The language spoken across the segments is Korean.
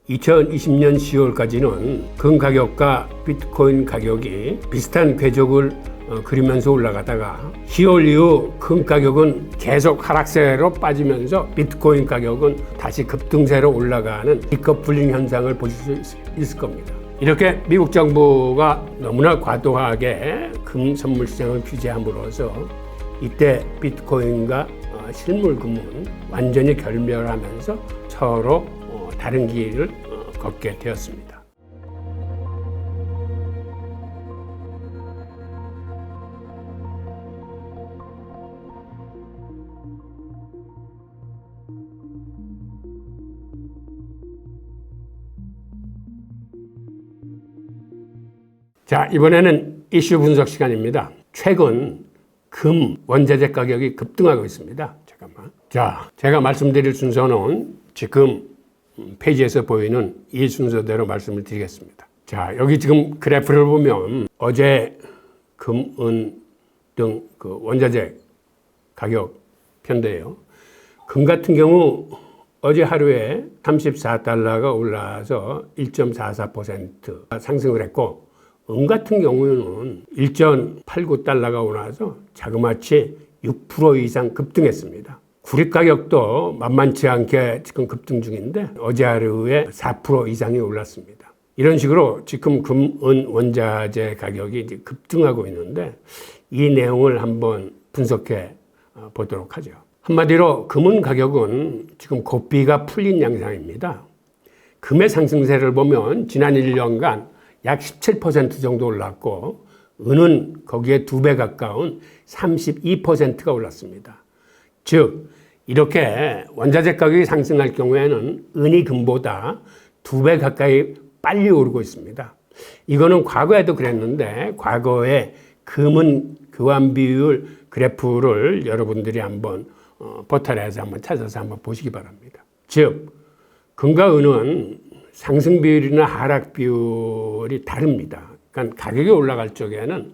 2020년 10월까지는 금 가격과 비트코인 가격이 비슷한 궤적을 그리면서 올라가다가 10월 이후 금 가격은 계속 하락세로 빠지면서 비트코인 가격은 다시 급등세로 올라가는 디커플링 현상을 보실 수 있을 겁니다. 이렇게 미국 정부가 너무나 과도하게 금 선물 시장을 규제함으로써 이때 비트코인과 실물금은 완전히 결멸하면서 서로 다른 길을 걷게 되었습니다. 자, 이번에는 이슈 분석 시간입니다. 최근 금 원자재 가격이 급등하고 있습니다. 잠깐만. 자, 제가 말씀드릴 순서는 지금 페이지에서 보이는 이 순서대로 말씀을 드리겠습니다. 자, 여기 지금 그래프를 보면 어제 금, 은 등 그 원자재 가격 편인데요. 금 같은 경우 어제 하루에 34달러가 올라서 1.44% 상승을 했고, 은 같은 경우는 1.89달러가 올라서 자그마치 6% 이상 급등했습니다. 구리 가격도 만만치 않게 지금 급등 중인데 어제 하루에 4% 이상이 올랐습니다. 이런 식으로 지금 금, 은 원자재 가격이 이제 급등하고 있는데 이 내용을 한번 분석해 보도록 하죠. 한마디로 금은 가격은 지금 고삐가 풀린 양상입니다. 금의 상승세를 보면 지난 1년간 약 17% 정도 올랐고, 은은 거기에 2배 가까운 32%가 올랐습니다. 즉, 이렇게 원자재 가격이 상승할 경우에는 은이 금보다 2배 가까이 빨리 오르고 있습니다. 이거는 과거에도 그랬는데, 과거에 금은 교환 비율 그래프를 여러분들이 한번 포털에서 한번 찾아서 한번 보시기 바랍니다. 즉, 금과 은은 상승 비율이나 하락 비율이 다릅니다. 그러니까 가격이 올라갈 적에는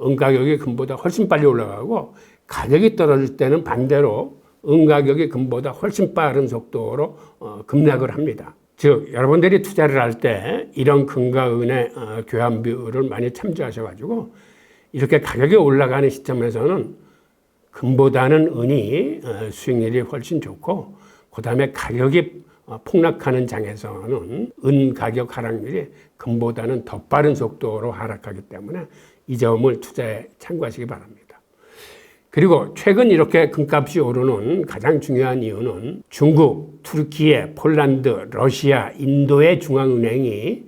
은 가격이 금보다 훨씬 빨리 올라가고, 가격이 떨어질 때는 반대로 은 가격이 금보다 훨씬 빠른 속도로 급락을 합니다. 즉, 여러분들이 투자를 할 때 이런 금과 은의 교환 비율을 많이 참조하셔가지고 이렇게 가격이 올라가는 시점에서는 금보다는 은이 수익률이 훨씬 좋고, 그 다음에 가격이 폭락하는 장에서는 은 가격 하락률이 금보다는 더 빠른 속도로 하락하기 때문에 이 점을 투자에 참고하시기 바랍니다. 그리고 최근 이렇게 금값이 오르는 가장 중요한 이유는 중국, 투르키예, 폴란드, 러시아, 인도의 중앙은행이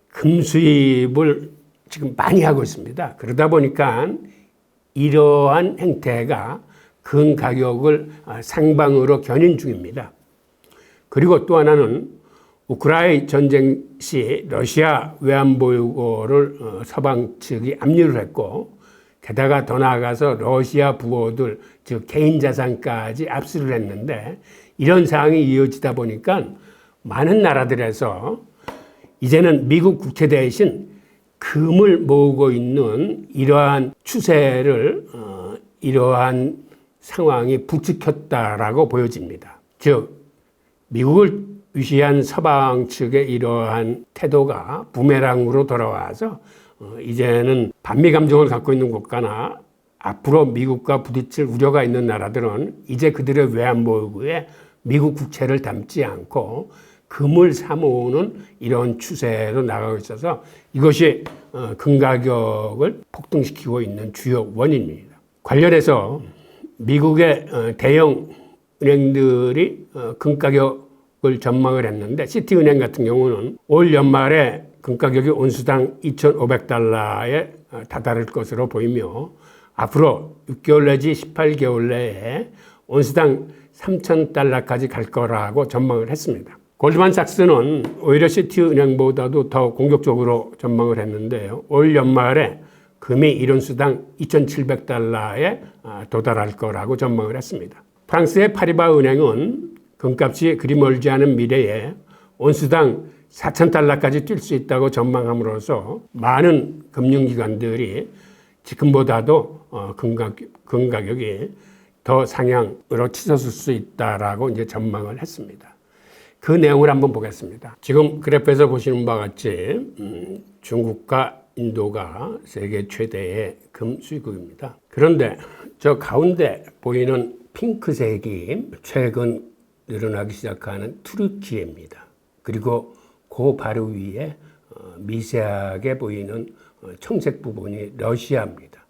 금 수입을 지금 많이 하고 있습니다. 그러다 보니까 이러한 행태가 금 가격을 상방으로 견인 중입니다. 그리고 또 하나는 우크라이나 전쟁 시 러시아 외환보유고를 서방 측이 압류를 했고, 게다가 더 나아가서 러시아 부호들, 즉 개인 자산까지 압수를 했는데, 이런 상황이 이어지다 보니까 많은 나라들에서 이제는 미국 국채 대신 금을 모으고 있는 이러한 추세를 이러한 상황이 부추겼다라고 보여집니다. 즉, 미국을 위시한 서방 측의 이러한 태도가 부메랑으로 돌아와서 이제는 반미 감정을 갖고 있는 국가나 앞으로 미국과 부딪힐 우려가 있는 나라들은 이제 그들의 외환보유고에 미국 국채를 담지 않고 금을 사모으는 이런 추세로 나가고 있어서 이것이 금 가격을 폭등시키고 있는 주요 원인입니다. 관련해서 미국의 대형 은행들이 금 가격을 전망을 했는데, 시티은행 같은 경우는 올 연말에 금 가격이 온수당 2,500달러에 다다를 것으로 보이며, 앞으로 6개월 내지 18개월 내에 온수당 3,000달러까지 갈 거라고 전망을 했습니다. 골드만삭스는 오히려 시티은행보다도 더 공격적으로 전망을 했는데요. 올 연말에 금이 1온수당 2,700달러에 도달할 거라고 전망을 했습니다. 프랑스의 파리바 은행은 금값이 그리 멀지 않은 미래에 온수당 4,000달러까지 뛸 수 있다고 전망함으로써 많은 금융기관들이 지금보다도 금 가격이 더 상향으로 치솟을 수 있다라고 이제 전망을 했습니다. 그 내용을 한번 보겠습니다. 지금 그래프에서 보시는 바와 같이 중국과 인도가 세계 최대의 금 수입국입니다. 그런데 저 가운데 보이는 핑크색이 최근 늘어나기 시작하는 투르키예입니다. 그리고 그 바로 위에 미세하게 보이는 청색 부분이 러시아입니다.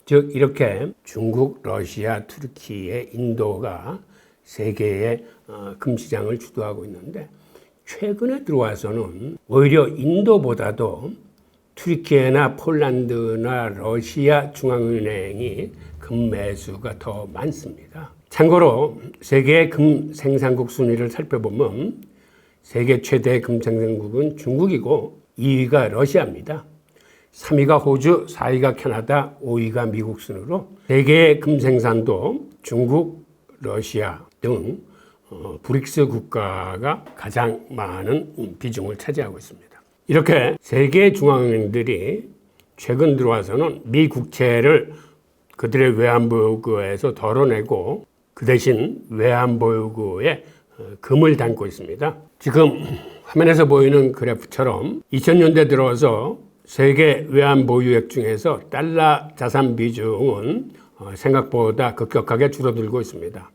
즉 이렇게 중국, 러시아, 투르키의 인도가 세계의 금시장을 주도하고 있는데 최근에 들어와서는 오히려 인도보다도 투르키나 폴란드나 러시아 중앙은행이 금 매수가 더 많습니다. 참고로 세계 금 생산국 순위를 살펴보면 세계 최대 금 생산국은 중국이고 2위가 러시아입니다. 3위가 호주, 4위가 캐나다, 5위가 미국 순으로 세계의 금 생산도 중국, 러시아 등 브릭스 국가가 가장 많은 비중을 차지하고 있습니다. 이렇게 세계 중앙은행들이 최근 들어와서는 미 국채를 그들의 외환보유고에서 덜어내고 그 대신 외환보유고에 금을 담고 있습니다. 지금 화면에서 보이는 그래프처럼 2000년대 들어서 세계 외환보유액 중에서 달러 자산 비중은 생각보다 급격하게 줄어들고 있습니다.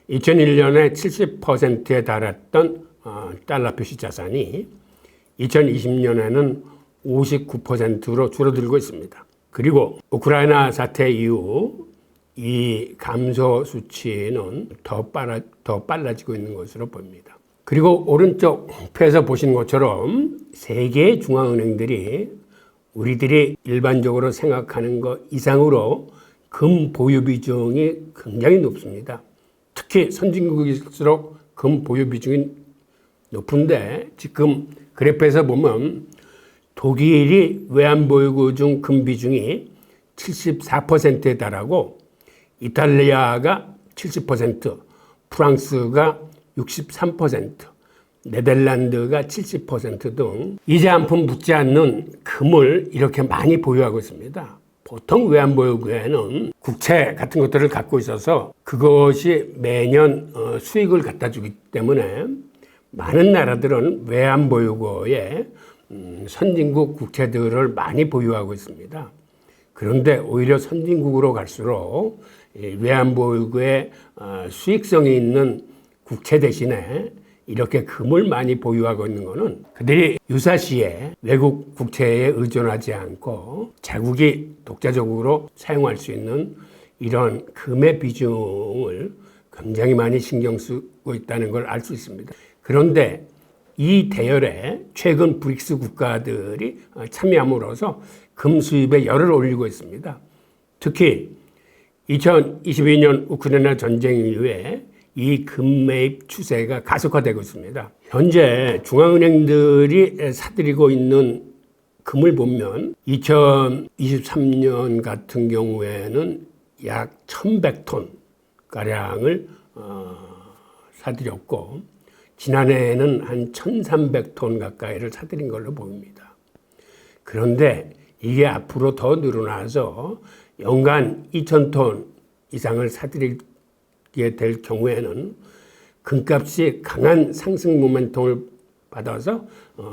2001년에 70%에 달했던 달러 표시 자산이 2020년에는 59%로 줄어들고 있습니다. 그리고 우크라이나 사태 이후 이 감소 수치는 더 빨라지고 있는 것으로 보입니다. 그리고 오른쪽 표에서 보시는 것처럼 세계 중앙은행들이 우리들이 일반적으로 생각하는 것 이상으로 금 보유 비중이 굉장히 높습니다. 특히 선진국일수록 금 보유 비중이 높은데 지금 그래프에서 보면 독일이 외환보유고 중 금 비중이 74%에 달하고 이탈리아가 70%, 프랑스가 63%, 네덜란드가 70% 등 이자 한 푼 묻지 않는 금을 이렇게 많이 보유하고 있습니다. 보통 외환보유고에는 국채 같은 것들을 갖고 있어서 그것이 매년 수익을 갖다 주기 때문에 많은 나라들은 외환보유고에 선진국 국채들을 많이 보유하고 있습니다. 그런데 오히려 선진국으로 갈수록 외환보유고에 수익성이 있는 국채 대신에 이렇게 금을 많이 보유하고 있는 것은 그들이 유사시에 외국 국채에 의존하지 않고 자국이 독자적으로 사용할 수 있는 이런 금의 비중을 굉장히 많이 신경 쓰고 있다는 걸 알 수 있습니다. 그런데 이 대열에 최근 브릭스 국가들이 참여함으로써 금 수입의 열을 올리고 있습니다. 특히 2022년 우크라이나 전쟁 이후에 이 금 매입 추세가 가속화되고 있습니다. 현재 중앙은행들이 사들이고 있는 금을 보면 2023년 같은 경우에는 약 1100톤 가량을 사들였고 지난해에는 한 1300톤 가까이를 사들인 걸로 보입니다. 그런데 이게 앞으로 더 늘어나서 연간 2000톤 이상을 사들이게 될 경우에는 금값이 강한 상승 모멘텀을 받아서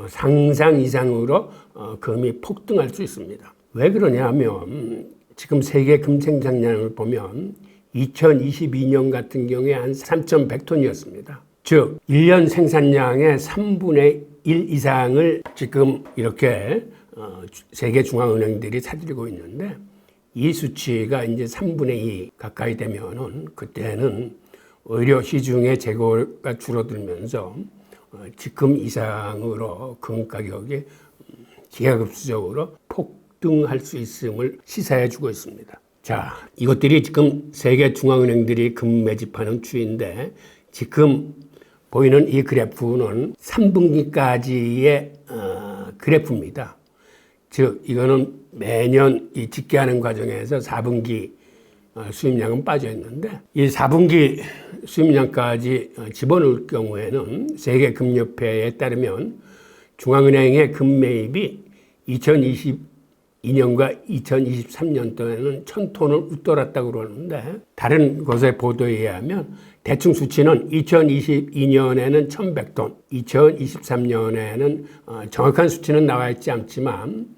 상상 이상으로 금이 폭등할 수 있습니다. 왜 그러냐 하면 지금 세계 금 생산량을 보면 2022년 같은 경우에 한 3100톤이었습니다. 즉 1년 생산량의 3분의 1 이상을 지금 이렇게 세계 중앙은행들이 사들이고 있는데 이 수치가 이제 3분의 2 가까이 되면은 그때는 오히려 시중의 재고가 줄어들면서 지금 이상으로 금 가격이 기하급수적으로 폭등할 수 있음을 시사해 주고 있습니다. 자, 이것들이 지금 세계 중앙은행들이 금 매집하는 추인데 지금 보이는 이 그래프는 3분기까지의 그래프입니다. 즉 이거는 매년 이 집계하는 과정에서 4분기 수입량은 빠져 있는데 이 4분기 수입량까지 집어넣을 경우에는 세계금협회에 따르면 중앙은행의 금 매입이 2022년과 2023년도에는 1000톤을 웃돌았다고 그러는데 다른 곳의 보도에 의하면 대충 수치는 2022년에는 1100톤, 2023년에는 정확한 수치는 나와 있지 않지만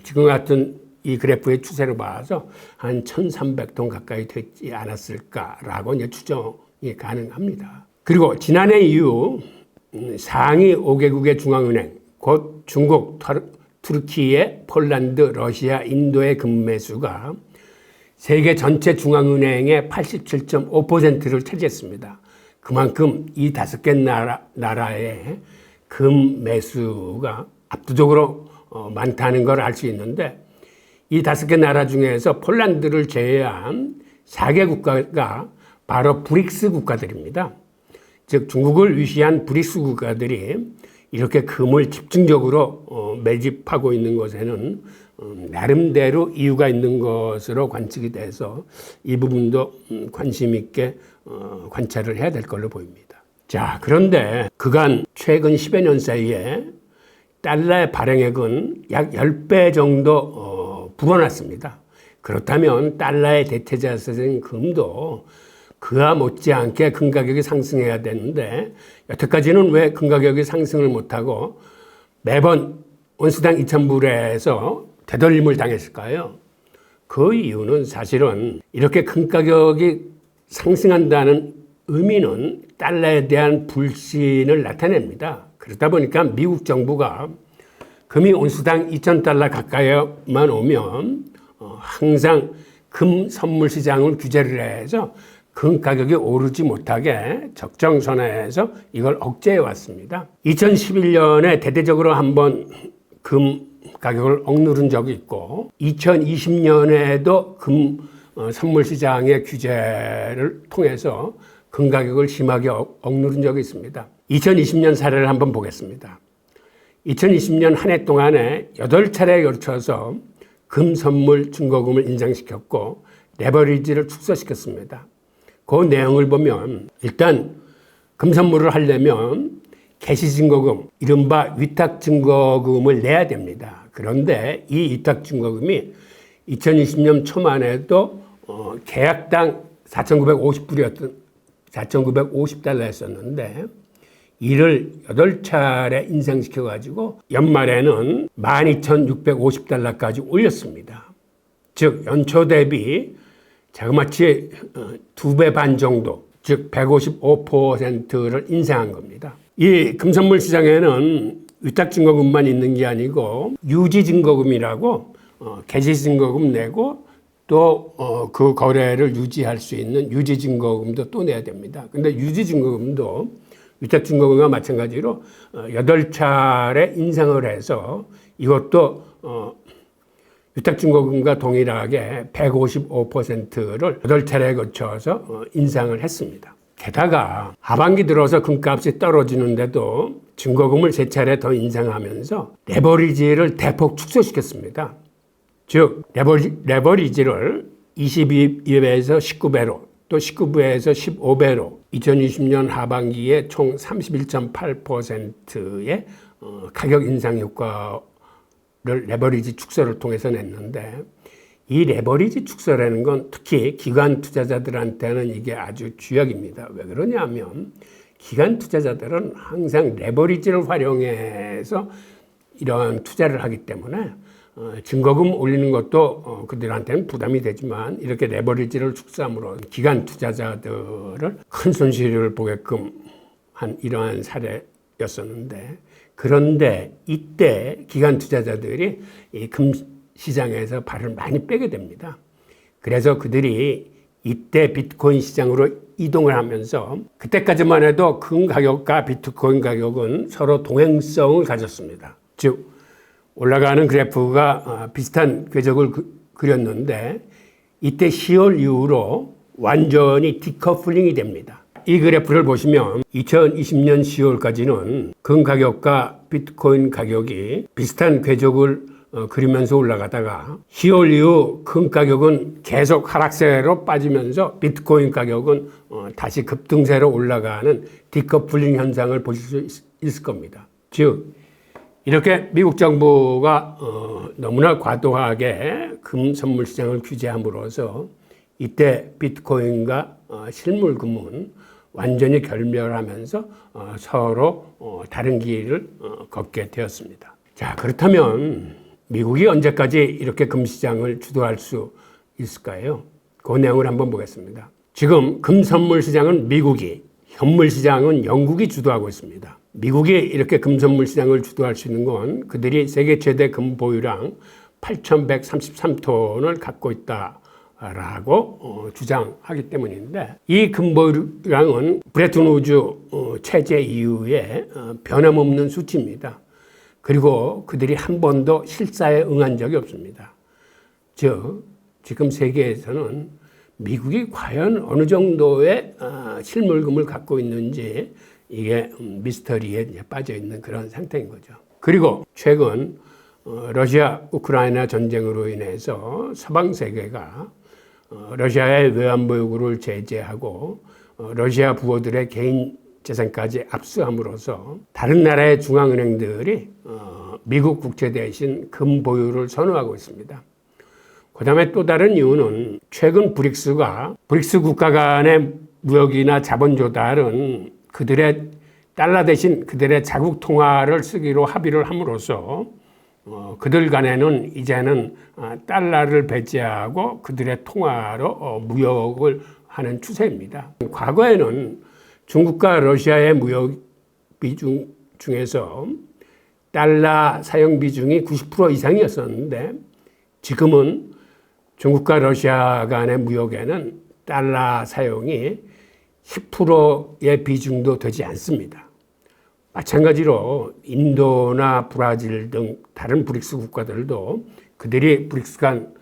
지금 같은 이 그래프의 추세로 봐서 한 1300톤 가까이 되지 않았을까라고 이제 추정이 가능합니다. 그리고 지난해 이후 상위 5개국의 중앙은행, 곧 중국, 투르키예, 폴란드, 러시아, 인도의 금매수가 세계 전체 중앙은행의 87.5%를 차지했습니다. 그만큼 이 5개 나라의 금매수가 압도적으로 많다는 걸 알 수 있는데 이 5개 나라 중에서 폴란드를 제외한 4개 국가가 바로 브릭스 국가들입니다. 즉 중국을 위시한 브릭스 국가들이 이렇게 금을 집중적으로 매집하고 있는 것에는 나름대로 이유가 있는 것으로 관측이 돼서 이 부분도 관심 있게 관찰을 해야 될 걸로 보입니다. 자, 그런데 그간 최근 10여 년 사이에 달러의 발행액은 약 10배 정도 불어났습니다. 그렇다면 달러의 대체자세인 금도 그와 못지않게 금 가격이 상승해야 되는데 여태까지는 왜 금 가격이 상승을 못하고 매번 온스당 2,000불에서 되돌림을 당했을까요? 그 이유는 사실은 이렇게 금 가격이 상승한다는 의미는 달러에 대한 불신을 나타냅니다. 그러다 보니까 미국 정부가 금이 온스당 2,000달러 가까이만 오면 항상 금 선물 시장을 규제를 해서 금 가격이 오르지 못하게 적정선에서 이걸 억제해 왔습니다. 2011년에 대대적으로 한번 금 가격을 억누른 적이 있고 2020년에도 금 선물 시장의 규제를 통해서 금 가격을 심하게 억누른 적이 있습니다. 2020년 사례를 한번 보겠습니다. 2020년 한 해 동안에 8차례에 걸쳐서 금 선물 증거금을 인상시켰고 레버리지를 축소시켰습니다. 그 내용을 보면 일단 금 선물을 하려면 개시증거금, 이른바 위탁증거금을 내야 됩니다. 그런데 이 위탁증거금이 2020년 초만 해도 계약당 4,950달러였었는데 이를 8차례 인상시켜가지고 연말에는 12,650달러까지 올렸습니다. 즉 연초 대비 자그마치 2배 반 정도, 즉 155%를 인상한 겁니다. 이 금선물 시장에는 위탁증거금만 있는 게 아니고 유지증거금이라고 개시증거금 내고 또 그 거래를 유지할 수 있는 유지증거금도 또 내야 됩니다. 근데 유지증거금도 위탁증거금과 마찬가지로 8차례 인상을 해서 이것도 위탁증거금과 동일하게 155%를 8차례에 거쳐서 인상을 했습니다. 게다가 하반기 들어서 금값이 떨어지는데도 증거금을 3차례 더 인상하면서 레버리지를 대폭 축소시켰습니다. 즉 레버리지를 22배에서 19배로 또 19배에서 15배로 2020년 하반기에 총 31.8%의 가격 인상 효과를 레버리지 축소를 통해서 냈는데 이 레버리지 축소라는 건 특히 기관 투자자들한테는 이게 아주 쥐약입니다. 왜 그러냐면 기관 투자자들은 항상 레버리지를 활용해서 이러한 투자를 하기 때문에 증거금 올리는 것도 그들한테는 부담이 되지만 이렇게 레버리지를 축소함으로 기관 투자자들을 큰 손실을 보게끔 한 이러한 사례였었는데 그런데 이때 기관 투자자들이 이 금 시장에서 발을 많이 빼게 됩니다. 그래서 그들이 이때 비트코인 시장으로 이동을 하면서 그때까지만 해도 금 가격과 비트코인 가격은 서로 동행성을 가졌습니다. 즉 올라가는 그래프가 비슷한 궤적을 그렸는데 이때 10월 이후로 완전히 디커플링이 됩니다. 이 그래프를 보시면 2020년 10월까지는 금 가격과 비트코인 가격이 비슷한 궤적을 그리면서 올라가다가 10월 이후 금 가격은 계속 하락세로 빠지면서 비트코인 가격은 다시 급등세로 올라가는 디커플링 현상을 보실 수 있을 겁니다. 즉 이렇게 미국 정부가 너무나 과도하게 금 선물 시장을 규제함으로써 이때 비트코인과 실물금은 완전히 결멸하면서 서로 다른 길을 걷게 되었습니다. 자, 그렇다면 미국이 언제까지 이렇게 금 시장을 주도할 수 있을까요? 그 내용을 한번 보겠습니다. 지금 금 선물 시장은 미국이, 현물 시장은 영국이 주도하고 있습니다. 미국이 이렇게 금 선물 시장을 주도할 수 있는 건 그들이 세계 최대 금 보유량 8,133톤을 갖고 있다라고 주장하기 때문인데, 이 금 보유량은 브레튼 우즈 체제 이후에 변함없는 수치입니다. 그리고 그들이 한 번도 실사에 응한 적이 없습니다. 즉, 지금 세계에서는 미국이 과연 어느 정도의 실물금을 갖고 있는지 이게 미스터리에 빠져 있는 그런 상태인 거죠. 그리고 최근 러시아 우크라이나 전쟁으로 인해서 서방 세계가 러시아의 외환 보유고를 제재하고 러시아 부호들의 개인 재산까지 압수함으로써 다른 나라의 중앙은행들이 미국 국채 대신 금 보유를 선호하고 있습니다. 그 다음에 또 다른 이유는 최근 브릭스 국가 간의 무역이나 자본 조달은 그들의 달러 대신 그들의 자국 통화를 쓰기로 합의를 함으로써 그들 간에는 이제는 달러를 배제하고 그들의 통화로 무역을 하는 추세입니다. 과거에는 중국과 러시아의 무역 비중 중에서 달러 사용 비중이 90% 이상이었었는데, 지금은 중국과 러시아 간의 무역에는 달러 사용이 10%의 비중도 되지 않습니다. 마찬가지로 인도나 브라질 등 다른 브릭스 국가들도 그들이 브릭스 간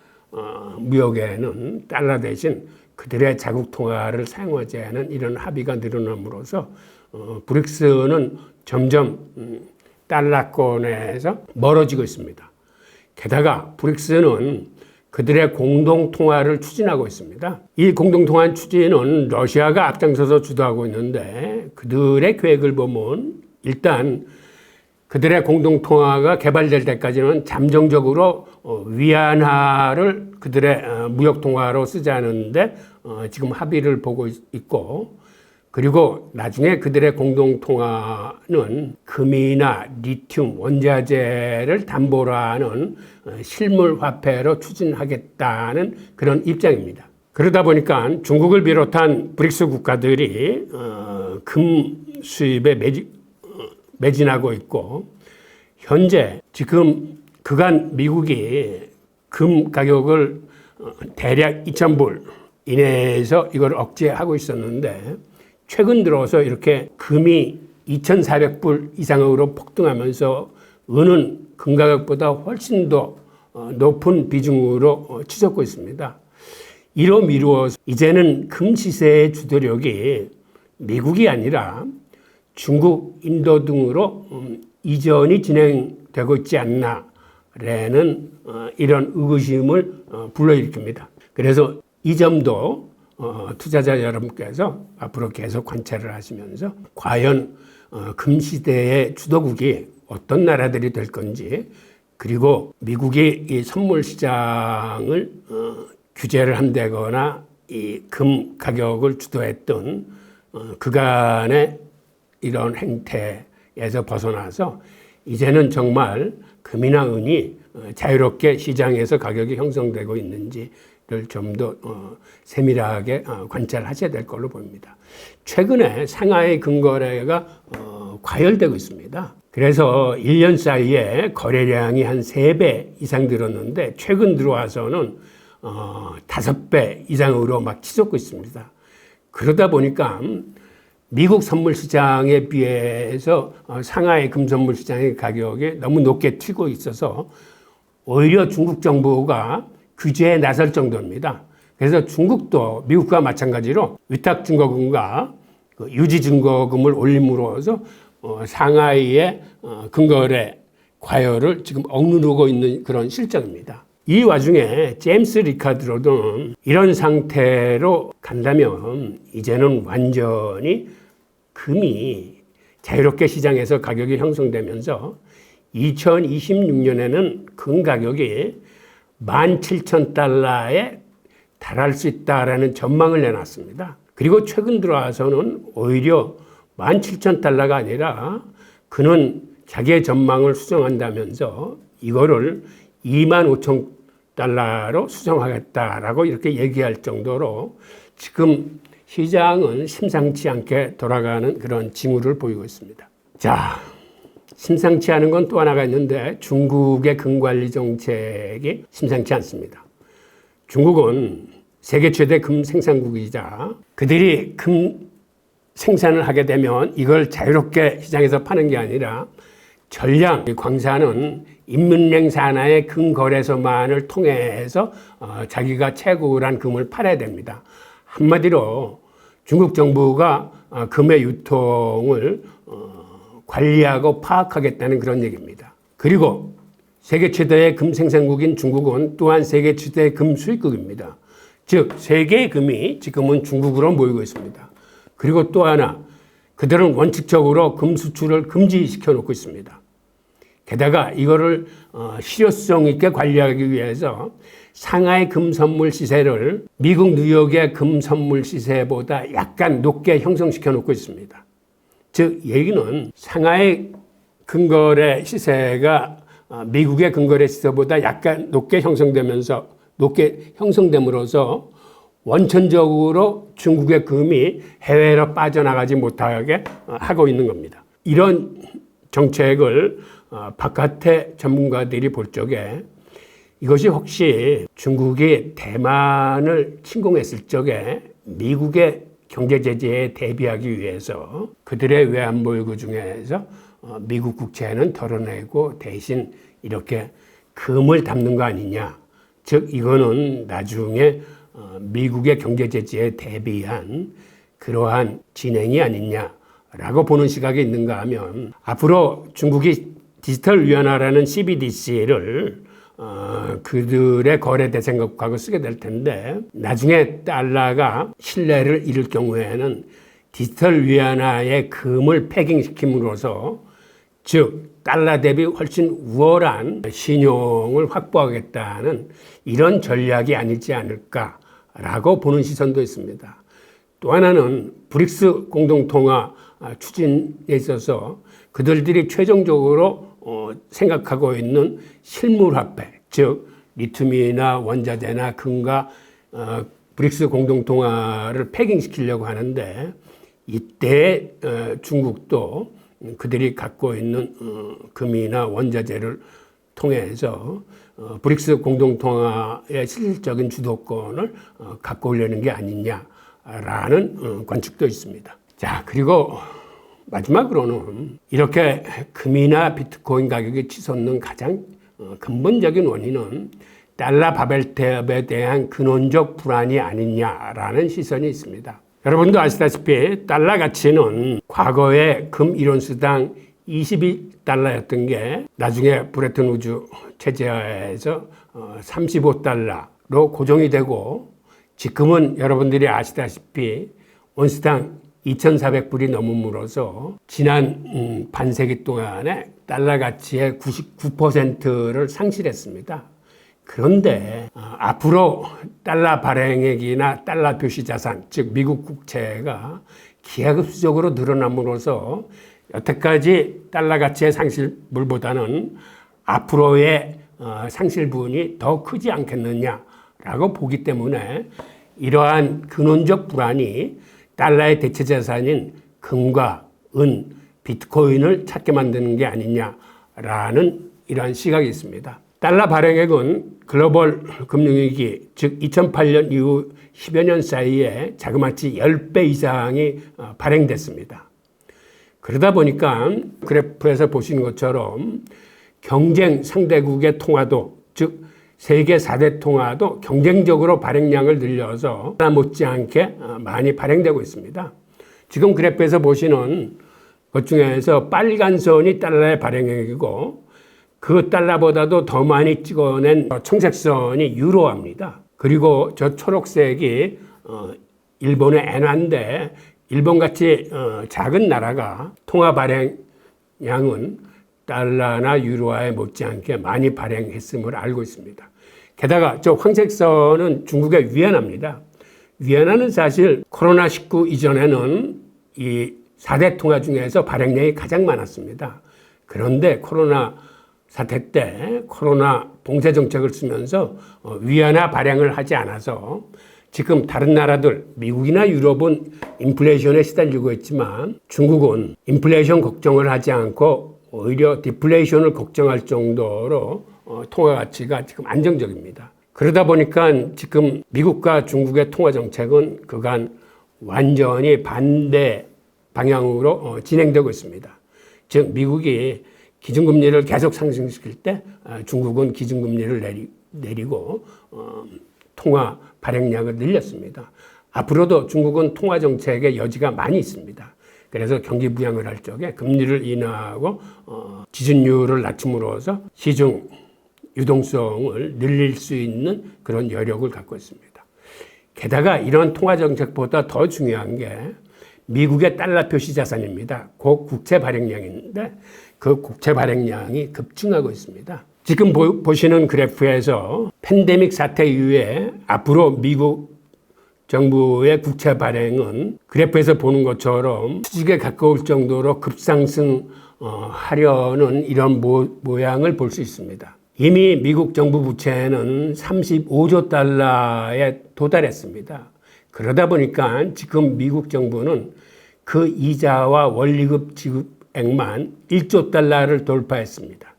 무역에는 달러 대신 그들의 자국 통화를 사용하지 않은 이런 합의가 늘어남으로써 브릭스는 점점 달러권에서 멀어지고 있습니다. 게다가 브릭스는 그들의 공동통화를 추진하고 있습니다. 이 공동통화 추진은 러시아가 앞장서서 주도하고 있는데, 그들의 계획을 보면 일단 그들의 공동통화가 개발될 때까지는 잠정적으로 위안화를 그들의 무역통화로 쓰자는데 지금 합의를 보고 있고, 그리고 나중에 그들의 공동통화는 금이나 리튬, 원자재를 담보로 하는 실물화폐로 추진하겠다는 그런 입장입니다. 그러다 보니까 중국을 비롯한 브릭스 국가들이 금 수입에 매진하고 있고, 현재 지금 그간 미국이 금 가격을 대략 2,000불 이내에서 이걸 억제하고 있었는데, 최근 들어서 이렇게 금이 2,400불 이상으로 폭등하면서 은은 금 가격보다 훨씬 더 높은 비중으로 치솟고 있습니다. 이로 미루어서 이제는 금 시세의 주도력이 미국이 아니라 중국, 인도 등으로 이전이 진행되고 있지 않나라는 이런 의구심을 불러일으킵니다. 그래서 이 점도 투자자 여러분께서 앞으로 계속 관찰을 하시면서 과연 금시대의 주도국이 어떤 나라들이 될 건지, 그리고 미국이 이 선물 시장을 규제를 한다거나 이 금 가격을 주도했던 그간의 이런 행태에서 벗어나서 이제는 정말 금이나 은이 자유롭게 시장에서 가격이 형성되고 있는지 좀 더 세밀하게 관찰하셔야 될 걸로 보입니다. 최근에 상하이 금거래가 과열되고 있습니다. 그래서 1년 사이에 거래량이 한 3배 이상 늘었는데, 최근 들어와서는 5배 이상으로 막 치솟고 있습니다. 그러다 보니까 미국 선물 시장에 비해서 상하이 금 선물 시장의 가격이 너무 높게 튀고 있어서 오히려 중국 정부가 규제에 나설 정도입니다. 그래서 중국도 미국과 마찬가지로 위탁증거금과 유지증거금을 올림으로써 상하이의 금거래 과열을 지금 억누르고 있는 그런 실정입니다. 이 와중에 제임스 리카드로는 이런 상태로 간다면 이제는 완전히 금이 자유롭게 시장에서 가격이 형성되면서 2026년에는 금 가격이 17,000달러에 달할 수 있다라는 전망을 내놨습니다. 그리고 최근 들어와서는 오히려 17,000달러가 아니라 그는 자기의 전망을 수정한다면서 이거를 25,000달러로 수정하겠다라고 이렇게 얘기할 정도로 지금 시장은 심상치 않게 돌아가는 그런 징후를 보이고 있습니다. 자, 심상치 않은 건 또 하나가 있는데 중국의 금관리 정책이 심상치 않습니다. 중국은 세계 최대 금 생산국이자 그들이 금 생산을 하게 되면 이걸 자유롭게 시장에서 파는 게 아니라 전량 광산은 인민은행 산하의 금 거래소만을 통해서 자기가 채굴한 금을 팔아야 됩니다. 한마디로 중국 정부가 금의 유통을 관리하고 파악하겠다는 그런 얘기입니다. 그리고 세계 최대의 금 생산국인 중국은 또한 세계 최대의 금 수입국입니다. 즉 세계의 금이 지금은 중국으로 모이고 있습니다. 그리고 또 하나 그들은 원칙적으로 금 수출을 금지시켜 놓고 있습니다. 게다가 이거를 실효성 있게 관리하기 위해서 상하이 금 선물 시세를 미국 뉴욕의 금 선물 시세보다 약간 높게 형성시켜 놓고 있습니다. 즉 얘기는 상하이 금거래 시세가 미국의 금거래 시세보다 약간 높게 형성됨으로써 원천적으로 중국의 금이 해외로 빠져나가지 못하게 하고 있는 겁니다. 이런 정책을 바깥의 전문가들이 볼 적에 이것이 혹시 중국이 대만을 침공했을 적에 미국의 경제 제재에 대비하기 위해서 그들의 외환보유고 중에서 미국 국채는 덜어내고 대신 이렇게 금을 담는 거 아니냐. 즉 이거는 나중에 미국의 경제 제재에 대비한 그러한 진행이 아니냐라고 보는 시각이 있는가 하면 앞으로 중국이 디지털 위안화라는 CBDC를 그들의 거래 대상국하고 쓰게 될 텐데 나중에 달러가 신뢰를 잃을 경우에는 디지털 위안화의 금을 패깅시킴으로써 즉 달러 대비 훨씬 우월한 신용을 확보하겠다는 이런 전략이 아니지 않을까라고 보는 시선도 있습니다. 또 하나는 브릭스 공동통화 추진에 있어서 그들이 최종적으로 생각하고 있는 실물화폐, 즉 리튬이나 원자재나 금과 브릭스 공동통화를 패깅시키려고 하는데 이때 중국도 그들이 갖고 있는 금이나 원자재를 통해서 브릭스 공동통화의 실질적인 주도권을 갖고 오려는 게 아니냐라는 관측도 있습니다. 자, 그리고 마지막으로는 이렇게 금이나 비트코인 가격이 치솟는 가장 근본적인 원인은 달러 바벨탑에 대한 근원적 불안이 아니냐라는 시선이 있습니다. 여러분도 아시다시피 달러 가치는 과거에 금 1온스당 22달러였던 게 나중에 브레튼 우즈 체제하에서 35달러로 고정이 되고 지금은 여러분들이 아시다시피 온스당 2,400불이 넘음으로써 지난 반세기 동안에 달러 가치의 99%를 상실했습니다. 그런데 앞으로 달러 발행액이나 달러 표시 자산, 즉 미국 국채가 기하급수적으로 늘어남으로써 여태까지 달러 가치의 상실물보다는 앞으로의 상실분이 더 크지 않겠느냐라고 보기 때문에 이러한 근원적 불안이 달러의 대체 자산인 금과 은, 비트코인을 찾게 만드는 게 아니냐라는 이러한 시각이 있습니다. 달러 발행액은 글로벌 금융위기, 즉 2008년 이후 10여 년 사이에 자그마치 10배 이상이 발행됐습니다. 그러다 보니까 그래프에서 보시는 것처럼 경쟁 상대국의 통화도, 즉 세계 4대 통화도 경쟁적으로 발행량을 늘려서 달러 못지않게 많이 발행되고 있습니다. 지금 그래프에서 보시는 것 중에서 빨간 선이 달러의 발행액이고 그 달러보다도 더 많이 찍어낸 청색 선이 유로화입니다. 그리고 저 초록색이 일본의 엔화인데 일본같이 작은 나라가 통화 발행량은 달러나 유로화에 못지않게 많이 발행했음을 알고 있습니다. 게다가 저 황색선은 중국의 위안화입니다. 위안화는 사실 코로나19 이전에는 이 4대 통화 중에서 발행량이 가장 많았습니다. 그런데 코로나 사태 때 코로나 봉쇄 정책을 쓰면서 위안화 발행을 하지 않아서 지금 다른 나라들, 미국이나 유럽은 인플레이션에 시달리고 있지만 중국은 인플레이션 걱정을 하지 않고 오히려 디플레이션을 걱정할 정도로 통화 가치가 지금 안정적입니다. 그러다 보니까 지금 미국과 중국의 통화 정책은 그간 완전히 반대 방향으로 진행되고 있습니다. 즉 미국이 기준금리를 계속 상승시킬 때 중국은 기준금리를 내리고 통화 발행량을 늘렸습니다. 앞으로도 중국은 통화 정책의 여지가 많이 있습니다. 그래서 경기 부양을 할 적에 금리를 인하하고 지준율을 낮춤으로써 시중 유동성을 늘릴 수 있는 그런 여력을 갖고 있습니다. 게다가 이런 통화 정책보다 더 중요한 게 미국의 달러 표시 자산입니다. 그 국채 발행량인데 그 국채 발행량이 급증하고 있습니다. 지금 보시는 그래프에서 팬데믹 사태 이후에 앞으로 미국 정부의 국채 발행은 그래프에서 보는 것처럼 수직에 가까울 정도로 급상승 하려는 이런 모양을 볼 수 있습니다. 이미 미국 정부 부채는 35조 달러에 도달했습니다. 그러다 보니까 지금 미국 정부는 그 이자와 원리금 지급액만 1조 달러를 돌파했습니다.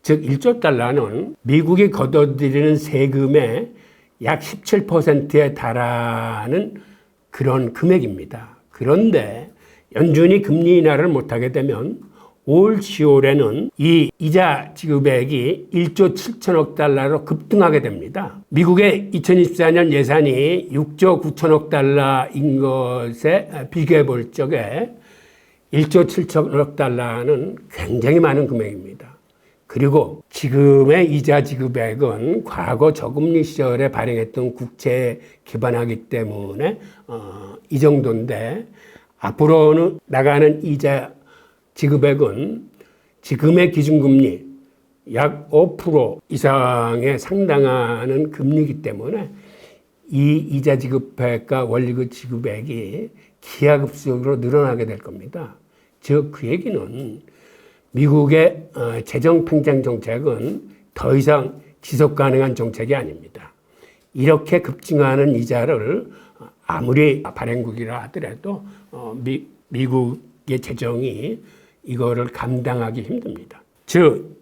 즉 1조 달러는 미국이 걷어들이는 세금의 약 17%에 달하는 그런 금액입니다. 그런데 연준이 금리 인하를 못하게 되면 올 10월에는 이 이자 지급액이 1조 7천억 달러로 급등하게 됩니다. 미국의 2024년 예산이 6조 9천억 달러인 것에 비교해 볼 적에 1조 7천억 달러는 굉장히 많은 금액입니다. 그리고 지금의 이자 지급액은 과거 저금리 시절에 발행했던 국채에 기반하기 때문에 이 정도인데 앞으로는 나가는 이자 지급액은 지금의 기준금리 약 5% 이상에 상당하는 금리이기 때문에 이 이자 지급액과 원리금 지급액이 기하급수적으로 늘어나게 될 겁니다. 즉 그 얘기는 미국의 재정 팽창 정책은 더 이상 지속 가능한 정책이 아닙니다. 이렇게 급증하는 이자를 아무리 발행국이라 하더라도 미국의 재정이 이거를 감당하기 힘듭니다. 즉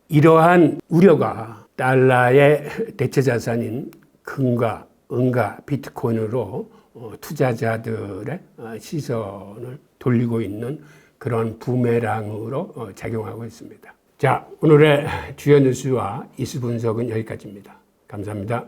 이러한 우려가 달러의 대체 자산인 금과 은과 비트코인으로 투자자들의 시선을 돌리고 있는 그런 부메랑으로 작용하고 있습니다. 자, 오늘의 주요 뉴스와 이슈 분석은 여기까지입니다. 감사합니다.